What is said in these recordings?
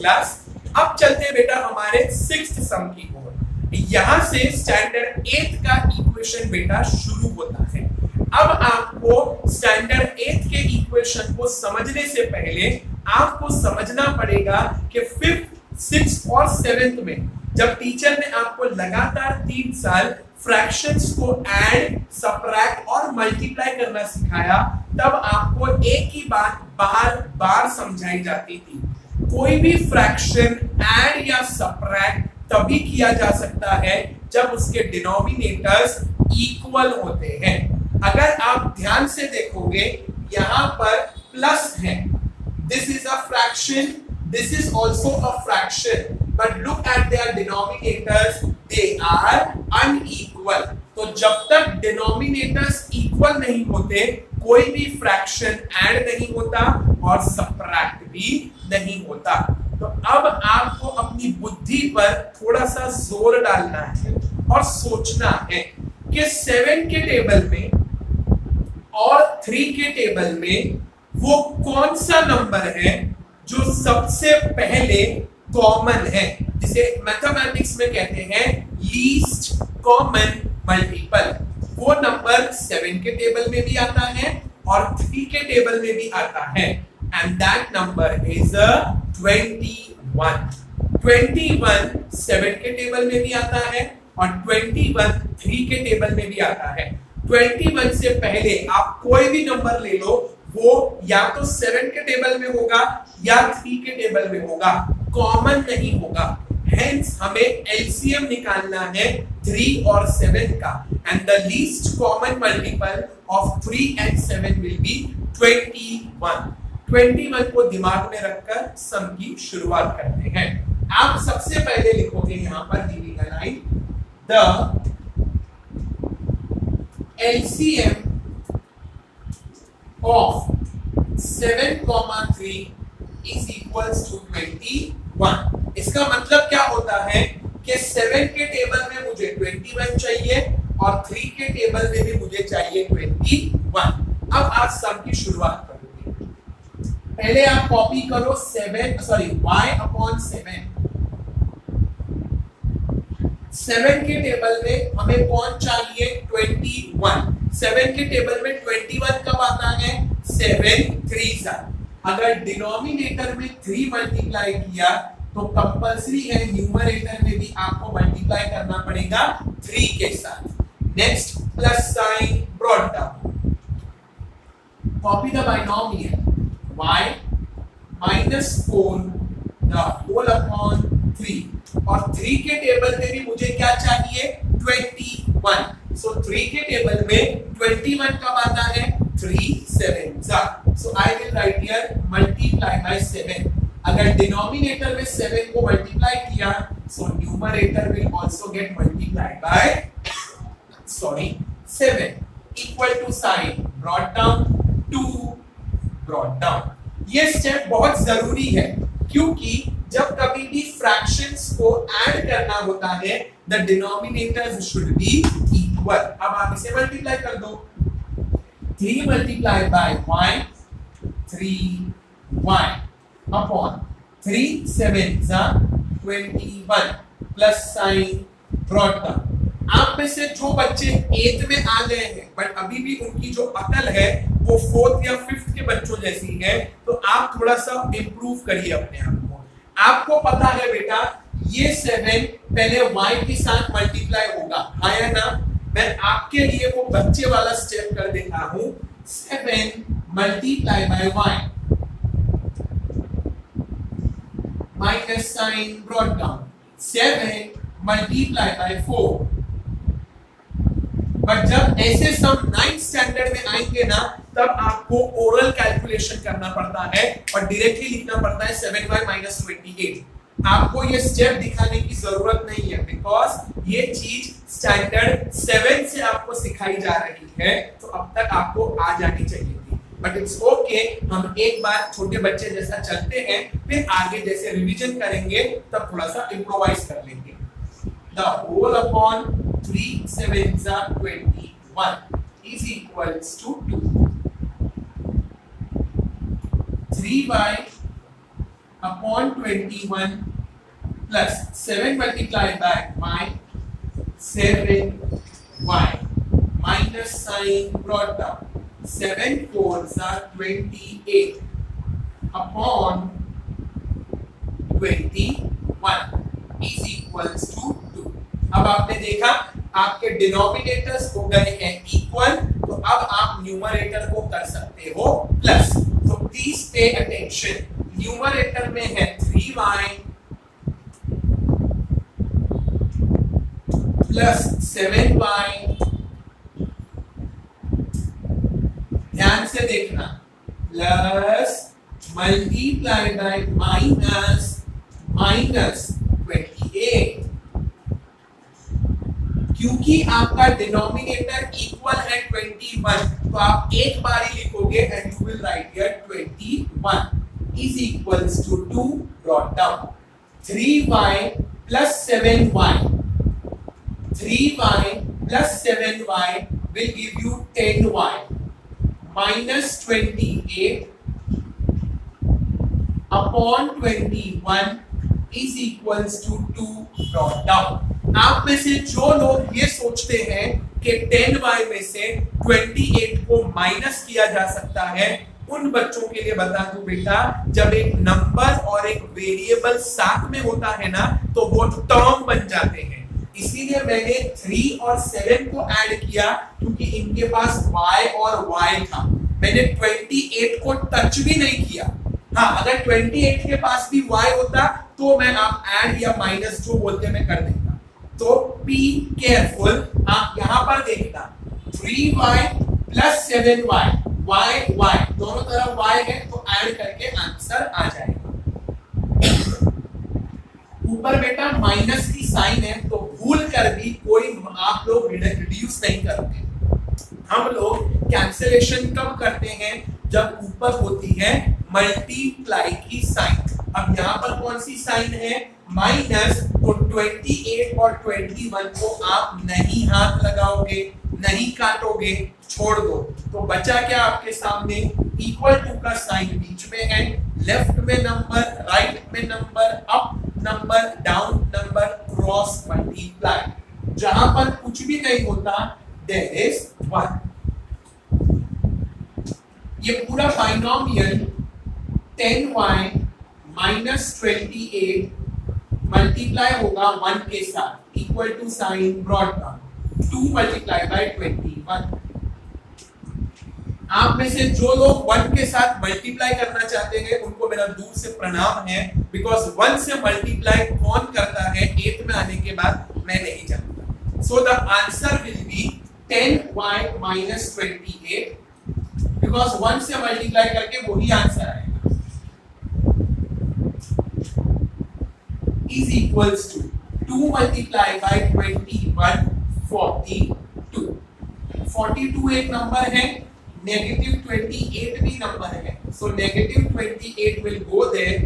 Class. अब चलते हैं बेटा हमारे सिक्स्थ सम की ओर। यहां से स्टैंडर्ड 8 का इक्वेशन बेटा शुरू होता है। अब आपको स्टैंडर्ड 8 के इक्वेशन को समझने से पहले आपको समझना पड़ेगा कि 5th, 6th और 7th में जब टीचर ने आपको लगातार 3 साल फ्रैक्शंस को ऐड, सबट्रैक्ट और मल्टीप्लाई करना सिखाया, तब आपको एक ही बात बार बार समझाई जाती थी, कोई भी फ्रैक्शन ऐड या सबट्रैक्ट तभी किया जा सकता है जब उसके डिनोमिनेटर्स इक्वल होते हैं। अगर आप ध्यान से देखोगे यहाँ पर प्लस है, this is a fraction, this is also a fraction, but look at their denominators, they are unequal. तो जब तक डिनोमिनेटर्स इक्वल नहीं होते कोई भी फ्रैक्शन ऐड नहीं होता और सबट्रैक्ट भी नहीं होता। तो अब आपको अपनी बुद्धि पर थोड़ा सा जोर डालना है और सोचना है कि 7 के टेबल में और 3 के टेबल में वो कौन सा नंबर है जो सबसे पहले कॉमन है, जिसे मैथमेटिक्स में कहते हैं लीस्ट कॉमन मल्टीपल। वो नंबर 7 के टेबल में भी आता है और 3 के टेबल में भी आता है, एंड दैट नंबर इज 21। 21 7 के टेबल में भी आता है और 21 3 के टेबल में भी आता है। 21 से पहले आप कोई भी नंबर ले लो, वो या तो 7 के टेबल में होगा या 3 के टेबल में होगा, कॉमन नहीं होगा। हेंस हमें एलसीएम निकालना है 3 और 7 का, and the least common multiple of 3 and 7 will be 21। 21 को दिमाग में रखकर सम की शुरुआत करते हैं। आप सबसे पहले लिखोगे यहां पर दी गई line, the LCM of 7,3 is equals to 21। इसका मतलब क्या होता है कि 7 के टेबल में मुझे 21 चाहिए और 3 के टेबल में भी मुझे चाहिए 21। अब आज सम की शुरुआत करोगे, पहले आप कॉपी करो y अपॉन 7। 7 के टेबल में हमें कौन चाहिए 21। 7 के टेबल में 21 कब आता है 7 3 सा। अगर डिनोमिनेटर में 3 मल्टीप्लाई किया तो कंपल्सरी है न्यूमरेटर में भी आपको मल्टीप्लाई करना पड़ेगा 3 के साथ। Next plus sign brought down, copy the binomial y -4 the whole upon 3, और 3 के टेबल में भी मुझे क्या चाहिए 21। सो 3 के टेबल में 21 कब आता है 3 7 सा। So I will write here multiply by 7। अगर डिनोमिनेटर में 7 को मल्टीप्लाई किया so numerator will also get multiplied by 7 equal to sign brought down 2 brought down. ये स्टेप बहुत जरूरी है क्योंकि जब कभी भी फ्रैक्शंस को ऐड करना होता है the denominators should be equal. अब आप इसे मल्टीप्लाई कर दो, 3 multiply by y 3y upon 3 7 21 plus sign brought down. आप में से जो बच्चे 8th में आ गए हैं बट अभी भी उनकी जो अकल है वो 4th या 5th के बच्चों जैसी है, तो आप थोड़ा सा इंप्रूव करिए अपने आप को। आपको पता है बेटा ये 7 पहले y के साथ मल्टीप्लाई होगा, हाँ या ना? मैं आपके लिए वो बच्चे वाला स्टेप कर देता हूं, 7 multiply by y minus sign brought down 7 multiply by 4। But जब ऐसे सम 9th स्टैंडर्ड में आएंगे ना तब आपको ओरल कैलकुलेशन करना पड़ता है और डायरेक्टली लिखना पड़ता है 7y - 28। आपको ये स्टेप दिखाने की जरूरत नहीं है बिकॉज ये चीज स्टैंडर्ड 7 से आपको सिखाई जा रही है, तो अब तक आपको आ जानी चाहिए थी। बट इट्स ओके, हम एक बार छोटे बच्चे जैसा चलते हैं, फिर आगे जैसे रिवीजन करेंगे तब थोड़ा सा इम्प्रोवाइज कर लेंगे। The whole upon 3 7s are 21 is equals to 2। 3y upon 21 plus 7 multiply by y 7y minus sign brought down 7 4s are 28 upon 21 is equals to 2। अब आपने देखा आपके डिनोमिनेटर्स हो गए हैं इक्वल, तो अब आप न्यूमरेटर को कर सकते हो प्लस। तो प्लीज पे अटेंशन, न्यूमरेटर में है 3y प्लस 7y, ध्यान से देखना, प्लस मल्टीप्लाई बाय माइनस 28। क्योंकि आपका डिनोमिनेटर इक्वल है 21, तो आप एक बार ही लिखोगे and you will write here 21 is equals to 2 brought down 3y plus 7y, 3y plus 7y will give you 10y minus 28 upon 21 is equals to 2 brought down। आप में से जो लोग ये सोचते हैं कि 10y में से 28 को माइनस किया जा सकता है, उन बच्चों के लिए बता दूं बेटा, जब एक नंबर और एक वेरिएबल साथ में होता है ना, तो वो टर्म बन जाते हैं। इसीलिए मैंने 3 और 7 को ऐड किया, क्योंकि इनके पास y और y था। मैंने 28 को टच भी नहीं किया। हाँ, अगर 28 के पास भी y होता तो मैं आप ऐड या माइनस जो बोलते मैं कर देता। तो बी केयरफुल, आप यहां पर देखना 3y प्लस 7y, y दोनों तरफ y है, तो ऐड करके आंसर आ जाएगा। ऊपर बेटा माइनस की साइन है, तो भूल कर भी कोई आप लोग रिड्यूस नहीं करोगे। हम लोग कैंसिलेशन कब करते हैं? जब ऊपर होती है मल्टीप्लाई की साइन। अब यहाँ पर कौन सी साइन है? माइनस, तो 28 और 21 को आप नहीं हाथ लगाओगे, नहीं काटोगे, छोड़ दो, तो बचा क्या आपके सामने? इक्वल टू का साइन बीच में है, लेफ्ट में नंबर, राइट में number, up number, down number, cross multiply. जहां पर कुछ भी नहीं होता देयर इज 1। ये पूरा बाइनोमियल 10y माइनस 28 मल्टीप्लाई होगा 1 के साथ, equal to sign brought down 2 multiply by 21। आप में से जो लोग 1 के साथ मल्टीप्लाई करना चाहते हैं, उनको मेरा दूर से प्रणाम है, बिकॉज 1 से मल्टीप्लाई कौन करता है 8 में आने के बाद, मैं नहीं जानता। So the answer will be 10y minus 28, because 1 से मल्टीप्लाई करके वही आंसर आएगा, is equals to 2 multiplied by 21 42। 42 एक नंबर है, नेगेटिव 28 भी नंबर है, so negative 28 will go there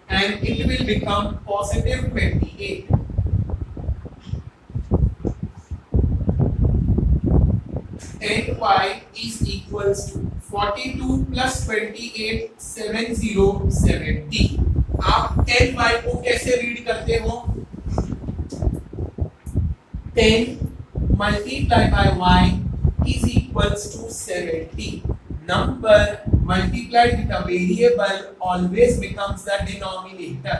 and it will become positive 28। and y is equals to 42 plus 28 7070। आप 10y को कैसे रीड करते हो? 10 multiplied by y is equals to 70। Number multiplied with a variable always becomes the denominator।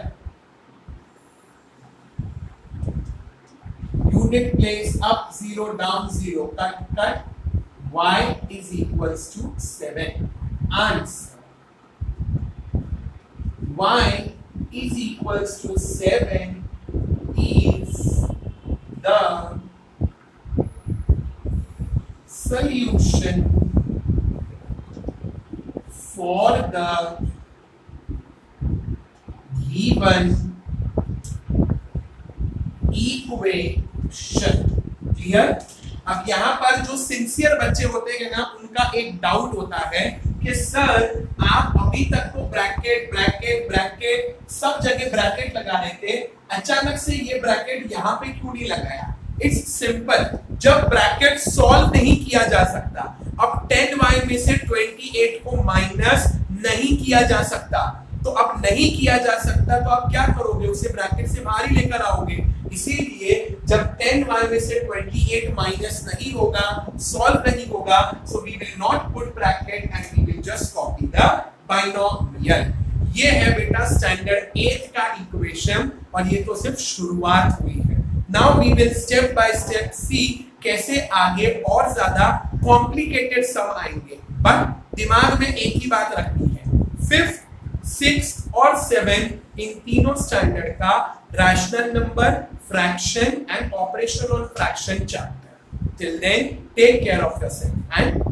Unit place up 0 down 0, cut y is equals to 7। Answer y is equals to 7 is the solution for the given equation। Clear? अब यहाँ पर जो sincere बच्चे होते हैं ना, उनका एक डाउट होता है कि सर आप अभी तक तो ब्रैकेट ब्रैकेट ब्रैकेट सब जगह ब्रैकेट लगा रहे थे, अचानक से ये ब्रैकेट यहाँ पे क्यों नहीं लगाया? इट्स सिंपल, जब ब्रैकेट सॉल्व नहीं किया जा सकता। अब 10 10y में से 28 को माइनस नहीं किया जा सकता। तो अब नहीं किया जा सकता तो आप क्या करोगे, उसे ब्रैकेट से बाहर ही लेकर आओगे। इसीलिए जब 10y में से 28 माइनस नहीं होगा, सॉल्व नहीं होगा, so we will not put bracket and we will just copy the binomial. ये है बेटा स्टैंडर्ड 8 का इक्वेशन और ये तो सिर्फ शुरुआत हुई है। Now we will step by step see कैसे आगे और ज्यादा कॉम्प्लिकेटेड सम आएंगे। बट दिमाग में एक ही बात रखनी है, 5th, 6th और 7th इन तीनों स्टैंडर्ड का rational number, fraction and operation on fraction chapter. Till then take care of yourself and